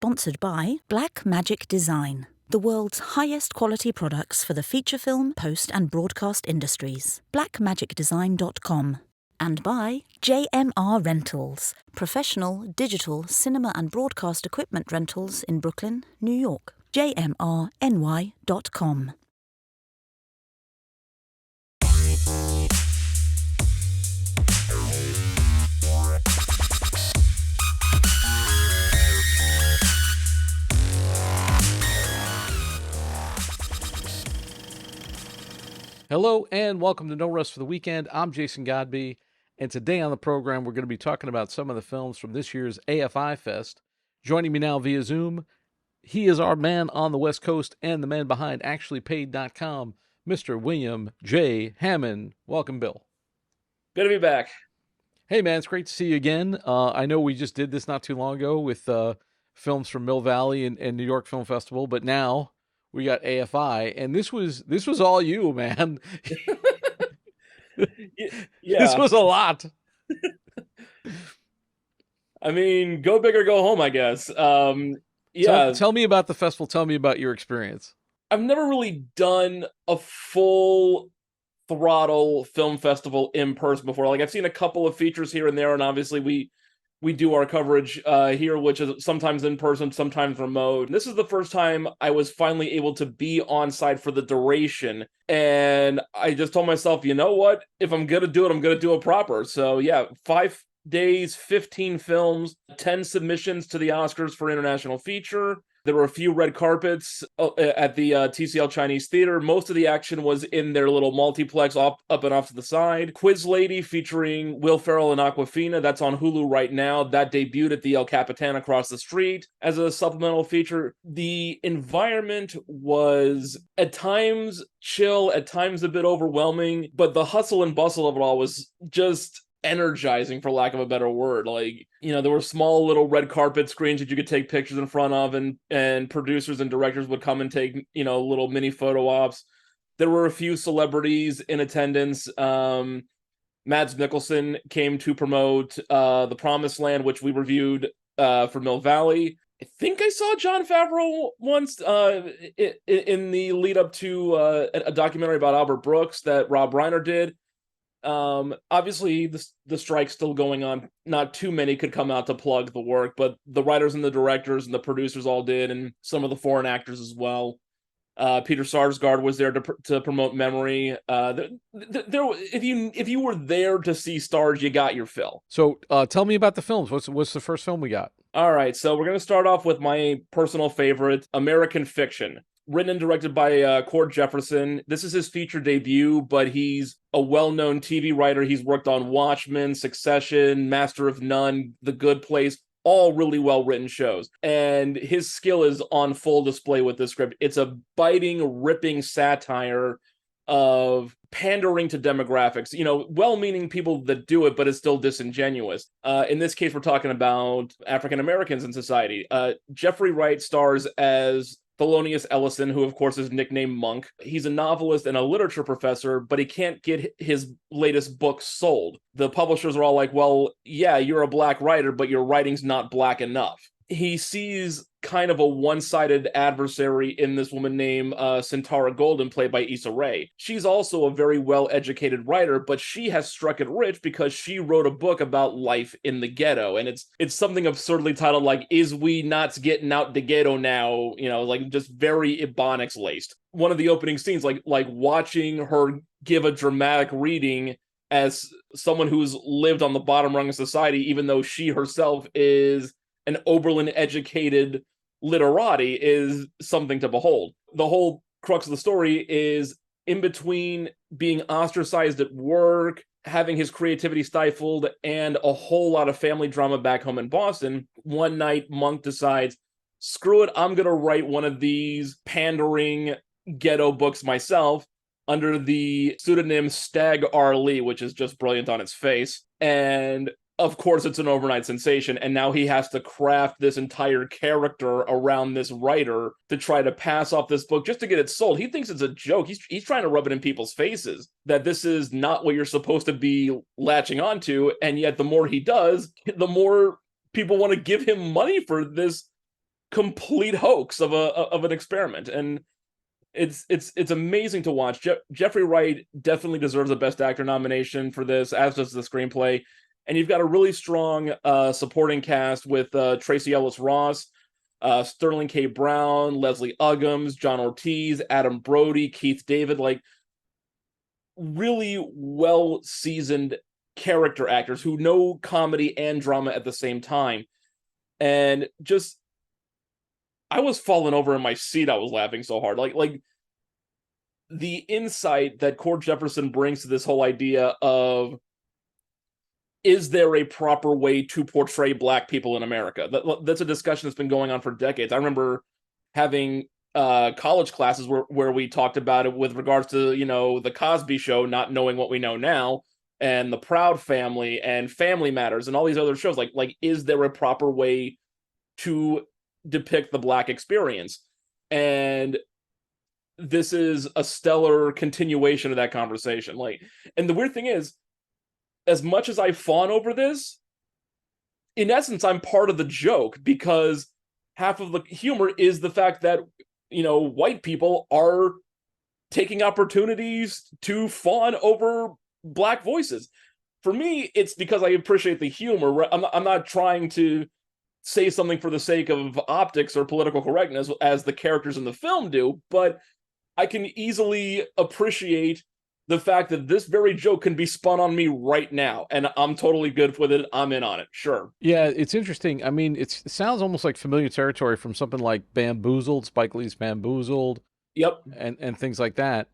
Sponsored by Black Magic Design, the world's highest quality products for the feature film, post and broadcast industries. blackmagicdesign.com. And by JMR Rentals, professional, digital, cinema and broadcast equipment rentals in Brooklyn, New York. jmrny.com. Hello and welcome to No Rest for the Weekend. I'm Jason Godbey, and today on the program we're going to be talking about some of the films from this year's AFI Fest. Joining me now via Zoom, he is our man on the West Coast and the man behind ActuallyPaid.com, Mr. William J. Hammon. Welcome, Bill. Good to be back. Hey, man, it's great to see you again. I know we just did this not too long ago with films from Mill Valley and New York Film Festival, but now we got AFI, and this was all you, man. Yeah. This was a lot. I mean, go big or go home, I guess. Tell me about the festival. Tell me about your experience. I've never really done a full throttle film festival in person before. Like, I've seen a couple of features here and there, and obviously we do our coverage here, which is sometimes in person, sometimes remote. And this is the first time I was finally able to be on site for the duration. And I just told myself, you know what? If I'm going to do it, I'm going to do it proper. So yeah, 5 days, 15 films, 10 submissions to the Oscars for International Feature. There were a few red carpets at the TCL Chinese Theater. Most of the action was in their little multiplex up and off to the side. Quiz Lady featuring Will Ferrell and Awkwafina. That's on Hulu right now. That debuted at the El Capitan across the street as a supplemental feature. The environment was at times chill, at times a bit overwhelming, but the hustle and bustle of it all was just energizing, for lack of a better word. Like, you know, there were small little red carpet screens that you could take pictures in front of, and producers and directors would come and take, you know, little mini photo ops. There were a few celebrities in attendance. Mads Mikkelsen came to promote The Promised Land, which we reviewed for Mill Valley. I think I saw Jon Favreau once in the lead up to a documentary about Albert Brooks that Rob Reiner did. Obviously the strike's still going on. Not too many could come out to plug the work, but the writers and the directors and the producers all did, and some of the foreign actors as well. Peter Sarsgaard was there to promote Memory. If you were there to see stars, you got your fill. So tell me about the films. What's the first film we got? All right, so we're going to start off with my personal favorite, American Fiction. Written and directed by Cord Jefferson. This is his feature debut, but he's a well-known TV writer. He's worked on Watchmen, Succession, Master of None, The Good Place, all really well-written shows. And his skill is on full display with this script. It's a biting, ripping satire of pandering to demographics. You know, well-meaning people that do it, but it's still disingenuous. In this case, we're talking about African Americans in society. Jeffrey Wright stars as Thelonious Ellison, who of course is nicknamed Monk. He's a novelist and a literature professor, but he can't get his latest book sold. The publishers are all like, well, yeah, you're a black writer, but your writing's not black enough. He sees kind of a one-sided adversary in this woman named Sintara Golden, played by Issa Rae. She's also a very well-educated writer, but she has struck it rich because she wrote a book about life in the ghetto, and it's something absurdly titled like, "Is We Not Getting Out the Ghetto Now?" You know, like just very Ebonics-laced. One of the opening scenes, like watching her give a dramatic reading as someone who's lived on the bottom rung of society, even though she herself is an Oberlin educated literati, is something to behold. The whole crux of the story is in between being ostracized at work, having his creativity stifled, and a whole lot of family drama back home in Boston. One night, Monk decides, screw it, I'm going to write one of these pandering ghetto books myself under the pseudonym Stag R. Lee, which is just brilliant on its face. And of course, it's an overnight sensation, and now he has to craft this entire character around this writer to try to pass off this book just to get it sold. He thinks it's a joke. He's trying to rub it in people's faces that this is not what you're supposed to be latching onto, and yet the more he does, the more people want to give him money for this complete hoax of an experiment. And it's amazing to watch. Jeffrey Wright definitely deserves a Best Actor nomination for this, as does the screenplay. And you've got a really strong supporting cast with Tracy Ellis Ross, Sterling K. Brown, Leslie Uggams, John Ortiz, Adam Brody, Keith David, like really well-seasoned character actors who know comedy and drama at the same time. And just, I was falling over in my seat. I was laughing so hard. Like the insight that Cord Jefferson brings to this whole idea of, is there a proper way to portray Black people in America? That's a discussion that's been going on for decades. I remember having college classes where we talked about it with regards to, you know, the Cosby Show, not knowing what we know now, and the Proud Family and Family Matters and all these other shows. Like, is there a proper way to depict the Black experience? And this is a stellar continuation of that conversation. Like, and the weird thing is, as much as I fawn over this, in essence, I'm part of the joke, because half of the humor is the fact that, you know, white people are taking opportunities to fawn over Black voices. For me, it's because I appreciate the humor. I'm not trying to say something for the sake of optics or political correctness, as the characters in the film do, but I can easily appreciate the fact that this very joke can be spun on me right now, and I'm totally good with it. I'm in on it. Sure. Yeah, it's interesting. I mean, it sounds almost like familiar territory from something like Bamboozled, Spike Lee's Bamboozled. Yep. And things like that.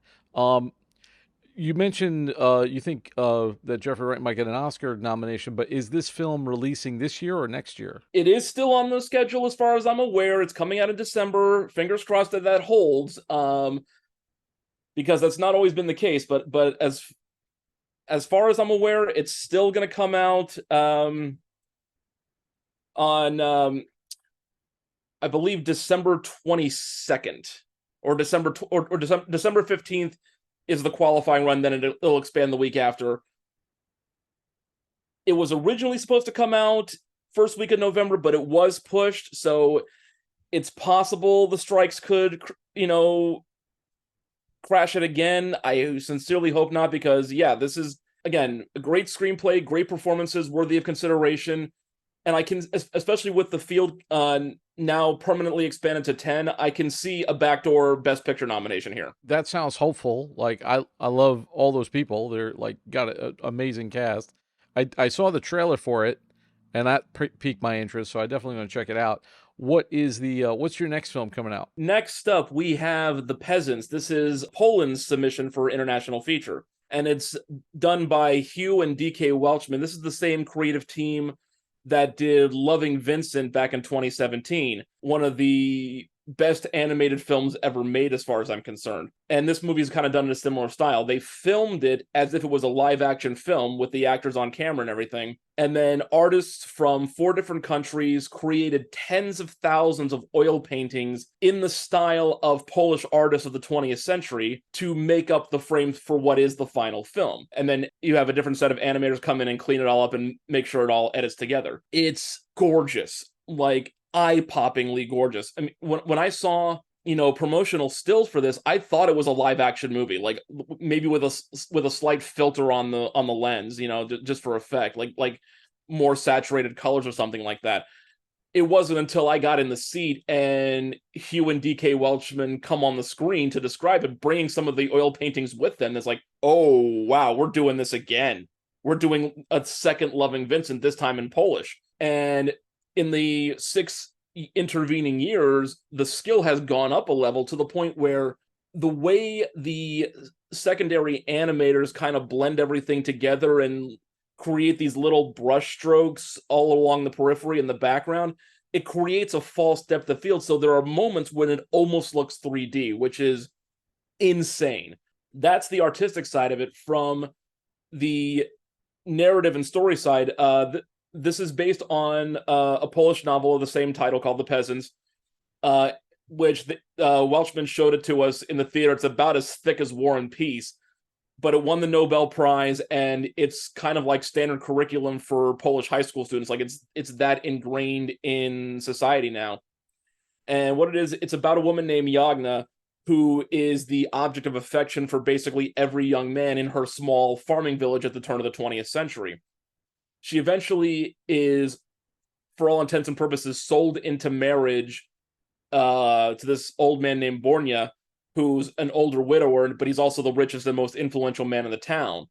You mentioned you think that Jeffrey Wright might get an Oscar nomination, but is this film releasing this year or next year? It is still on the schedule as far as I'm aware. It's coming out in December. Fingers crossed that holds. Because that's not always been the case, but as far as I'm aware, it's still going to come out on I believe December 22nd or December 15th is the qualifying run. Then it'll expand the week after. It was originally supposed to come out first week of November, but it was pushed, so it's possible the strikes could, you know, crash it again. I sincerely hope not, because yeah, this is, again, a great screenplay, great performances, worthy of consideration. And I can, especially with the field now permanently expanded to 10, I can see a backdoor Best Picture nomination here. That sounds hopeful. Like, I love all those people. They're like got an amazing cast. I saw the trailer for it, and that piqued my interest, so I definitely want to check it out. What is the what's your next film coming out? Next up, we have The Peasants. This is Poland's submission for international feature, and it's done by Hugh and DK Welchman. This is the same creative team that did Loving Vincent back in 2017, one of the best animated films ever made as far as I'm concerned. And this movie is kind of done in a similar style. They filmed it as if it was a live action film with the actors on camera and everything. And then artists from 4 different countries created tens of thousands of oil paintings in the style of Polish artists of the 20th century to make up the frames for what is the final film. And then you have a different set of animators come in and clean it all up and make sure it all edits together. It's gorgeous. Like, eye-poppingly gorgeous. I mean, when I saw, you know, promotional stills for this, I thought it was a live action movie, like maybe with a slight filter on the lens, you know, just for effect, like more saturated colors or something like that. It wasn't until I got in the seat and Hugh and DK Welchman come on the screen to describe it, bringing some of the oil paintings with them. It's like, oh wow, we're doing this again. We're doing a second Loving Vincent, this time in Polish. And in the 6 intervening years, the skill has gone up a level to the point where the way the secondary animators kind of blend everything together and create these little brush strokes all along the periphery and the background, it creates a false depth of field. So there are moments when it almost looks 3D, which is insane. That's the artistic side of it. From the narrative and story side, this is based on a Polish novel of the same title called The Peasants, which Welchman showed it to us in the theater. It's about as thick as War and Peace, but it won the Nobel Prize, and it's kind of like standard curriculum for Polish high school students. Like, it's that ingrained in society now. And what it is, it's about a woman named Yagna, who is the object of affection for basically every young man in her small farming village at the turn of the 20th century. She eventually is, for all intents and purposes, sold into marriage to this old man named Bornya, who's an older widower, but he's also the richest and most influential man in the town.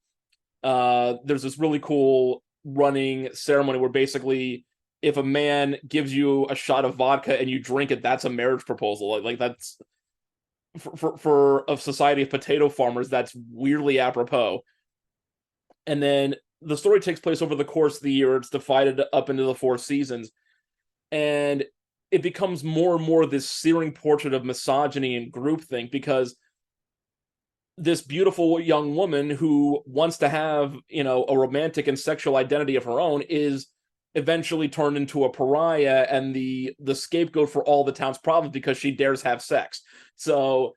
There's this really cool running ceremony where basically if a man gives you a shot of vodka and you drink it, that's a marriage proposal. Like that's for a society of potato farmers, that's weirdly apropos. And then the story takes place over the course of the year. It's divided up into the 4 seasons, and it becomes more and more this searing portrait of misogyny and groupthink, because this beautiful young woman who wants to have, a romantic and sexual identity of her own is eventually turned into a pariah and the scapegoat for all the town's problems because she dares have sex. So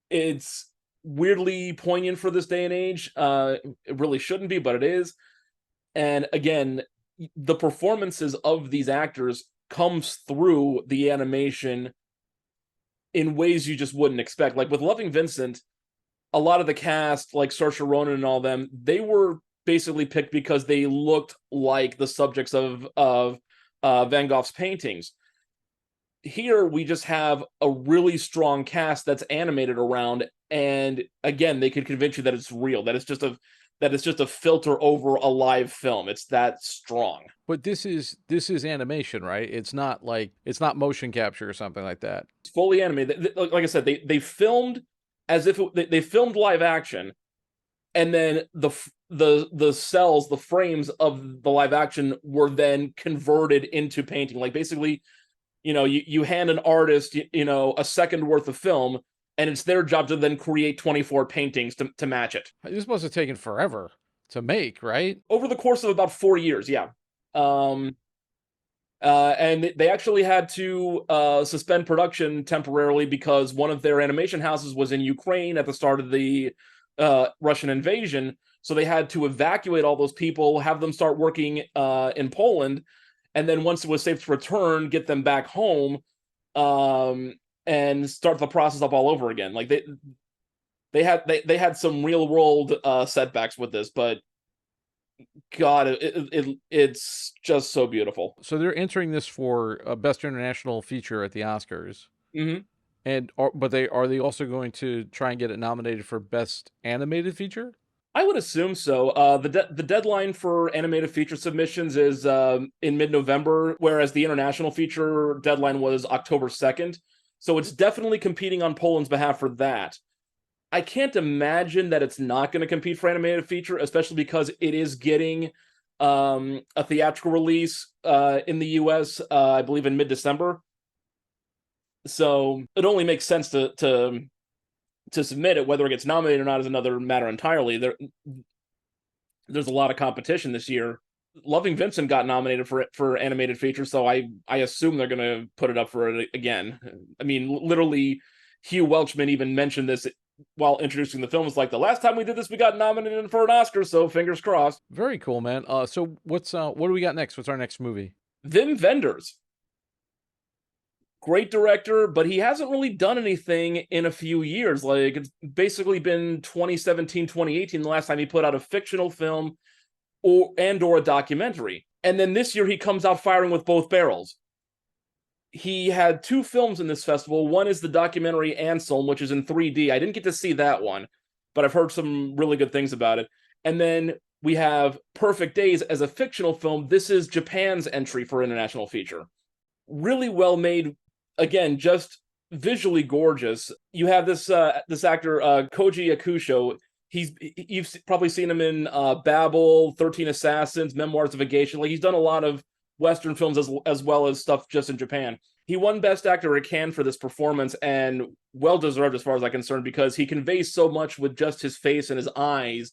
it's weirdly poignant for this day and age. It really shouldn't be, but it is. And again, the performances of these actors comes through the animation in ways you just wouldn't expect. Like with Loving Vincent, a lot of the cast, like Saoirse Ronan and all them, they were basically picked because they looked like the subjects of Van Gogh's paintings. Here we just have a really strong cast that's animated around, and again, they could convince you that it's real, that it's just a filter over a live film. It's that strong. But this is animation, right? It's not motion capture or something like that. It's fully animated. Like I said, they filmed as if they filmed live action, and then the cells, the frames of the live action were then converted into painting. Like basically, you hand an artist, a second worth of film, and it's their job to then create 24 paintings to match it. This must have taken forever to make, right? Over the course of about 4 years, yeah. And they actually had to suspend production temporarily because one of their animation houses was in Ukraine at the start of the Russian invasion. So they had to evacuate all those people, have them start working in Poland, and then once it was safe to return, get them back home and start the process up all over again. Like they had some real world setbacks with this, but God, it's just so beautiful. So they're entering this for Best International Feature at the Oscars. Mm-hmm. And are they also going to try and get it nominated for Best Animated Feature? I would assume so. The deadline for animated feature submissions is in mid-November, whereas the international feature deadline was October 2nd. So it's definitely competing on Poland's behalf for that. I can't imagine that it's not going to compete for animated feature, especially because it is getting a theatrical release in the US, I believe in mid-December. So it only makes sense to submit it. Whether it gets nominated or not is another matter entirely. There's a lot of competition this year. Loving Vincent got nominated for animated feature, so I assume they're going to put it up for it again. I mean, literally, Hugh Welchman even mentioned this while introducing the film. It's like, the last time we did this, we got nominated for an Oscar, so fingers crossed. Very cool, man. So what do we got next? What's our next movie? Wim Wenders. Great director, but he hasn't really done anything in a few years. Like, it's basically been 2017, 2018, the last time he put out a fictional film or a documentary. And then this year he comes out firing with both barrels. He had 2 films in this festival. One is the documentary Anselm, which is in 3D. I didn't get to see that one, but I've heard some really good things about it. And then we have Perfect Days as a fictional film. This is Japan's entry for international feature. Really well made. Again, just visually gorgeous. You have this actor, Koji Yakusho. You've probably seen him in Babel, 13 Assassins, Memoirs of a Geisha. Like, he's done a lot of Western films as well as stuff just in Japan. He won Best Actor at Cannes for this performance, and well-deserved as far as I'm concerned, because he conveys so much with just his face and his eyes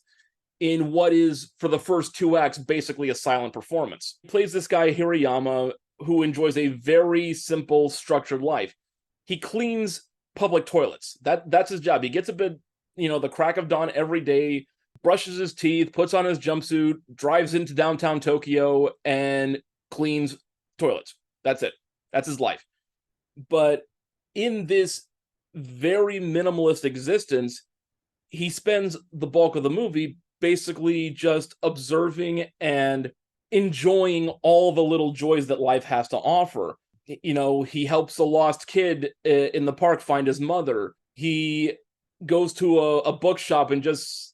in what is, for the first 2 acts, basically a silent performance. He plays this guy, Hirayama, who enjoys a very simple, structured life. He cleans public toilets. That's his job. He gets up at the crack of dawn every day, brushes his teeth, puts on his jumpsuit, drives into downtown Tokyo, and cleans toilets. That's it. That's his life. But in this very minimalist existence, he spends the bulk of the movie basically just observing and enjoying all the little joys that life has to offer. He helps a lost kid in the park find his mother. He goes to a bookshop and just,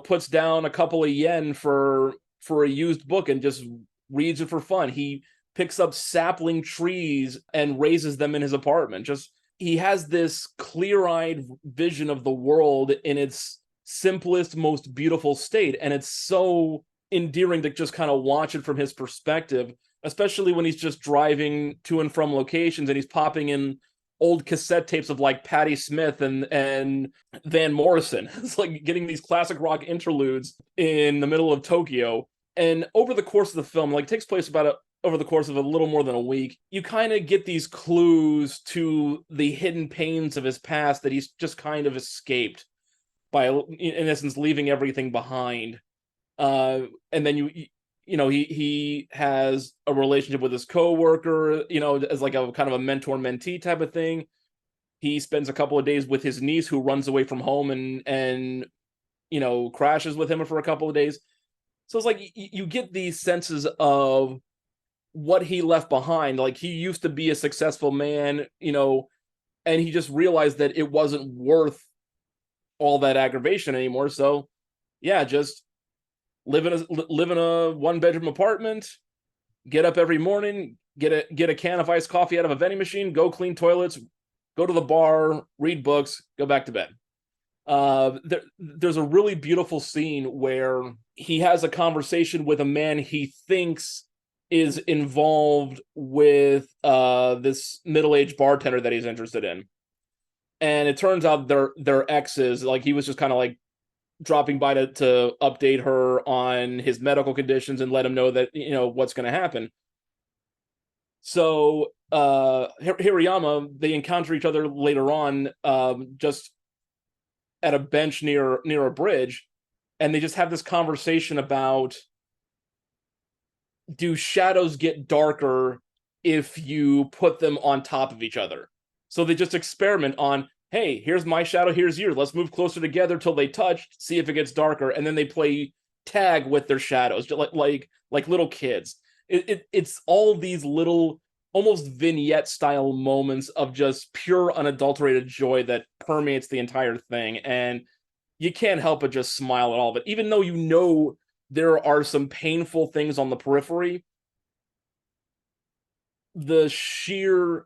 puts down a couple of yen for a used book and just reads it for fun. He picks up sapling trees and raises them in his apartment. He has this clear-eyed vision of the world in its simplest, most beautiful state. And it's so endearing to just kind of watch it from his perspective, especially when he's just driving to and from locations and he's popping in old cassette tapes of like Patti Smith and Van Morrison. It's like getting these classic rock interludes in the middle of Tokyo. And over the course of the film, like, it takes place over the course of a little more than a week, you kind of get these clues to the hidden pains of his past that he's just kind of escaped by, in essence, leaving everything behind. And then he has a relationship with his coworker, as like a kind of a mentor-mentee type of thing. He spends a couple of days with his niece who runs away from home and crashes with him for a couple of days. So it's like you get these senses of what he left behind. Like, he used to be a successful man, and he just realized that it wasn't worth all that aggravation anymore. So yeah, just live in a one-bedroom apartment, get up every morning, get a can of iced coffee out of a vending machine, go clean toilets, go to the bar, read books, go back to bed. There's a really beautiful scene where he has a conversation with a man he thinks is involved with this middle-aged bartender that he's interested in. And it turns out they're exes. Like, he was just kind of like dropping by to update her on his medical conditions and let him know that, what's going to happen. So Hirayama, they encounter each other later on, just at a bench near a bridge, and they just have this conversation about, do shadows get darker if you put them on top of each other? So they just experiment on, hey, here's my shadow, here's yours. Let's move closer together till they touch, see if it gets darker, and then they play tag with their shadows, just like little kids. It's all these little, almost vignette-style moments of just pure, unadulterated joy that permeates the entire thing, and you can't help but just smile at all of it, even though there are some painful things on the periphery. The sheer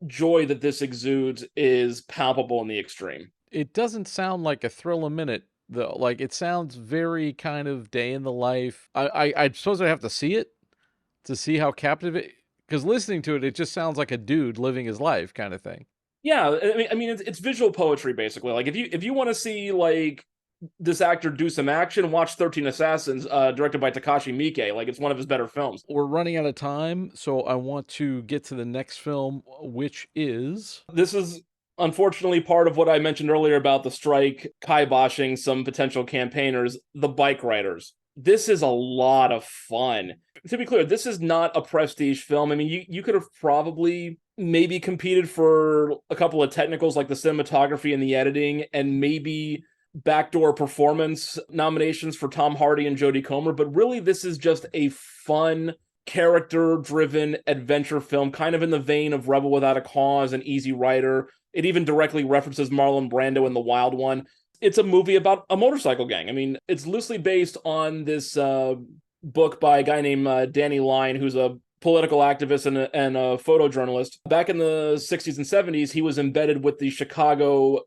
joy that this exudes is palpable in the extreme. It doesn't sound like a thrill a minute, though. Like, it sounds very kind of day in the life. I suppose I have to see it to see how captivating, because listening to it, it just sounds like a dude living his life kind of thing. Yeah, I mean, it's visual poetry, basically. Like, if you want to see, like, this actor do some action, watch 13 Assassins, directed by Takashi Miike. Like, it's one of his better films. We're running out of time, so I want to get to the next film, which is... This is unfortunately part of what I mentioned earlier about the strike kiboshing some potential campaigners, the Bikeriders. This is a lot of fun. To be clear, this is not a prestige film. I mean, you could have probably maybe competed for a couple of technicals like the cinematography and the editing, and maybe backdoor performance nominations for Tom Hardy and Jodie Comer, but really this is just a fun, character-driven adventure film, kind of in the vein of Rebel Without a Cause and Easy Rider. It even directly references Marlon Brando in The Wild One. It's a movie about a motorcycle gang. I mean, it's loosely based on this book by a guy named Danny Lyne, who's a political activist and a photojournalist. Back in the 60s and 70s, he was embedded with the Chicago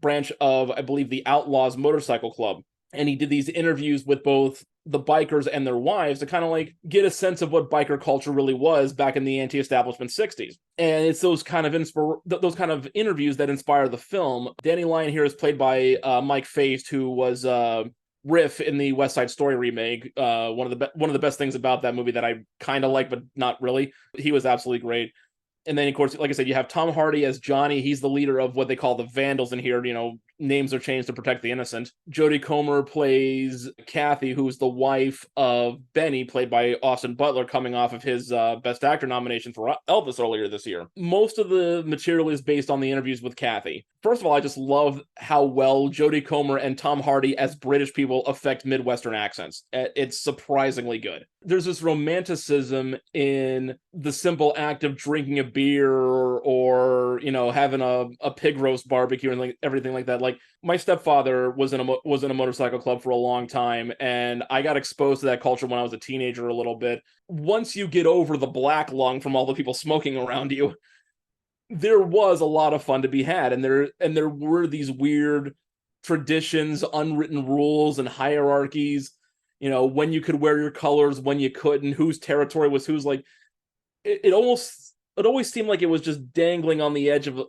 branch of, I believe, the Outlaws Motorcycle Club. And he did these interviews with both the bikers and their wives to kind of like get a sense of what biker culture really was back in the anti-establishment 60s. And it's those kind of interviews that inspire the film. Danny Lyne here is played by Mike Faist, who was Riff in the West Side Story remake. One of the best things about that movie that I kind of like, but not really. He was absolutely great. And then, of course, like I said, you have Tom Hardy as Johnny. He's the leader of what they call the Vandals in here, names are changed to protect the innocent. Jodie Comer plays Kathy, who's the wife of Benny, played by Austin Butler, coming off of his Best Actor nomination for Elvis earlier this year. Most of the material is based on the interviews with Kathy. First of all, I just love how well Jodie Comer and Tom Hardy as British people affect Midwestern accents. It's surprisingly good. There's this romanticism in the simple act of drinking a beer or having a pig roast barbecue and everything like that. Like, my stepfather was in a motorcycle club for a long time, and I got exposed to that culture when I was a teenager a little bit. Once you get over the black lung from all the people smoking around you, there was a lot of fun to be had, and there were these weird traditions, unwritten rules, and hierarchies. When you could wear your colors, when you couldn't, whose territory was whose. Like, it always seemed like it was just dangling on the edge of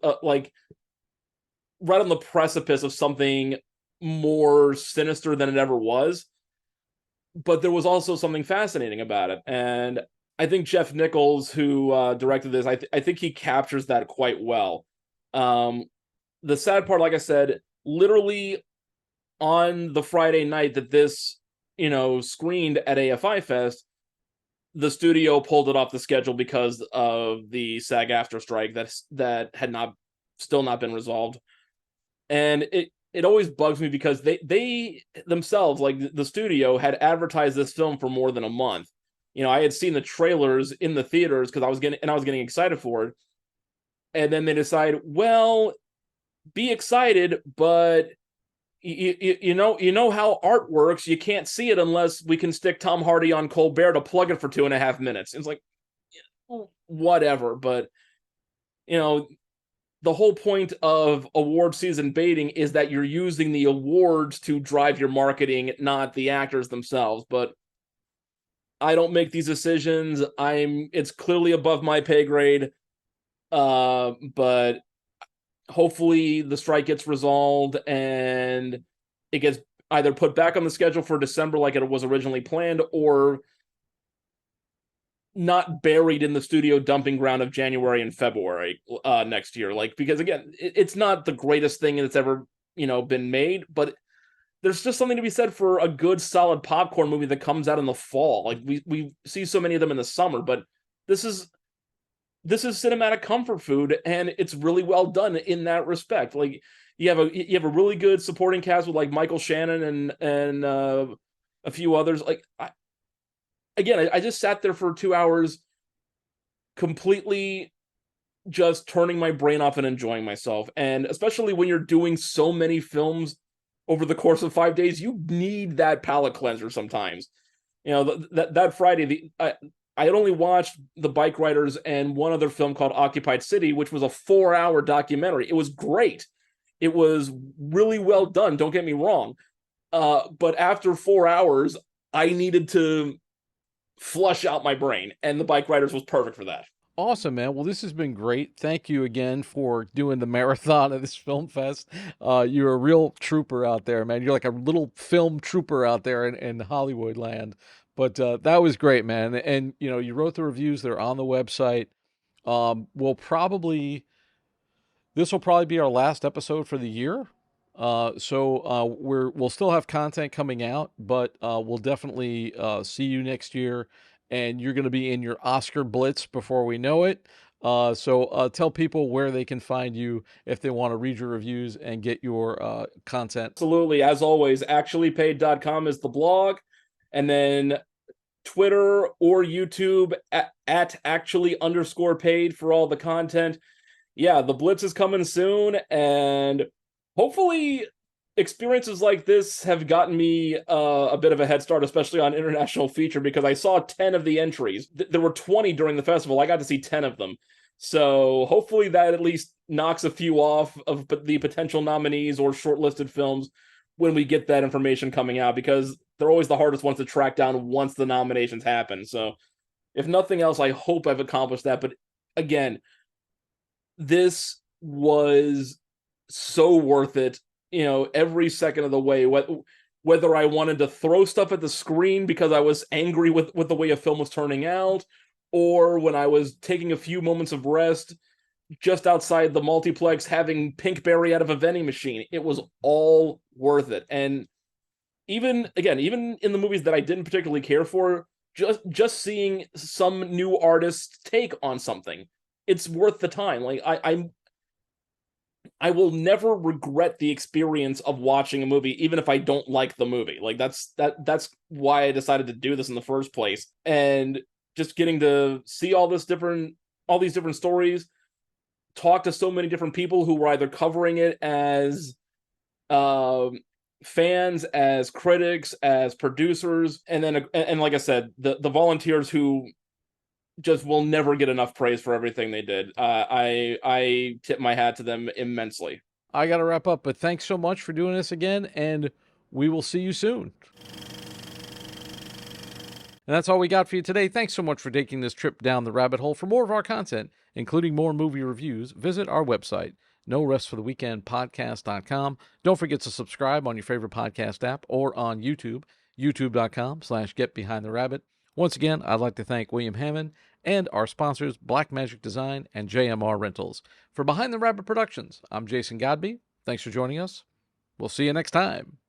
right on the precipice of something more sinister than it ever was. But there was also something fascinating about it. And I think Jeff Nichols, who directed this, I think he captures that quite well. The sad part, like I said, literally on the Friday night that this, screened at AFI Fest, the studio pulled it off the schedule because of the SAG-AFTRA strike that had still not been resolved. And it always bugs me because they themselves, like the studio, had advertised this film for more than a month. I had seen the trailers in the theaters because I was getting excited for it. And then they decide, well, be excited, but you know how art works. You can't see it unless we can stick Tom Hardy on Colbert to plug it for 2.5 minutes. It's like, whatever. But, the whole point of award season baiting is that you're using the awards to drive your marketing, not the actors themselves. But I don't make these decisions. It's clearly above my pay grade. But hopefully the strike gets resolved and it gets either put back on the schedule for December like it was originally planned, or not buried in the studio dumping ground of January and February next year. Because again, it's not the greatest thing that's ever, been made, but there's just something to be said for a good solid popcorn movie that comes out in the fall. Like, we see so many of them in the summer, but this is cinematic comfort food, and it's really well done in that respect. Like, you have a really good supporting cast with like Michael Shannon and a few others. Like, I just sat there for 2 hours completely just turning my brain off and enjoying myself. And especially when you're doing so many films over the course of 5 days, you need that palate cleanser sometimes. That Friday, I had only watched the Bikeriders and one other film called Occupied City, which was a 4-hour documentary. It was great. It was really well done, don't get me wrong. But after 4 hours, I needed to flush out my brain, and the Bikeriders was perfect for that. Awesome, man. Well, this has been great. Thank you again for doing the marathon of this film fest. You're a real trooper out there, man. You're like a little film trooper out there in Hollywood land. But that was great, man. And, you wrote the reviews. They're on the website. This will probably be our last episode for the year. So we'll still have content coming out, but we'll definitely see you next year. And you're going to be in your Oscar Blitz before we know it. So tell people where they can find you if they want to read your reviews and get your content. Absolutely. As always, actuallypaid.com is the blog. And then Twitter or YouTube at actually_paid for all the content. Yeah, the Blitz is coming soon. And hopefully experiences like this have gotten me a bit of a head start, especially on international feature, because I saw 10 of the entries. There were 20 during the festival. I got to see 10 of them. So hopefully that at least knocks a few off of the potential nominees or shortlisted films when we get that information coming out, because they're always the hardest ones to track down once the nominations happen. So if nothing else, I hope I've accomplished that. But again, this was so worth it. Every second of the way, whether I wanted to throw stuff at the screen because I was angry with the way a film was turning out, or when I was taking a few moments of rest, just outside the multiplex having Pinkberry out of a vending machine. It was all worth it. And even in the movies that I didn't particularly care for, just seeing some new artist's take on something, it's worth the time. Like I will never regret the experience of watching a movie, even if I don't like the movie. Like that's why I decided to do this in the first place. And just getting to see all these different stories, talk to so many different people who were either covering it as fans, as critics, as producers, and then like I said, the volunteers who just will never get enough praise for everything they did. I tip my hat to them immensely. I got to wrap up, but thanks so much for doing this again, and we will see you soon. And that's all we got for you today. Thanks so much for taking this trip down the rabbit hole. For more of our content, including more movie reviews, visit our website, norestfortheweekendpodcast.com. Don't forget to subscribe on your favorite podcast app or on YouTube, youtube.com/getbehindtherabbit. Once again, I'd like to thank William Hammon and our sponsors, Blackmagic Design and JMR Rentals. For Behind the Rabbit Productions, I'm Jason Godbey. Thanks for joining us. We'll see you next time.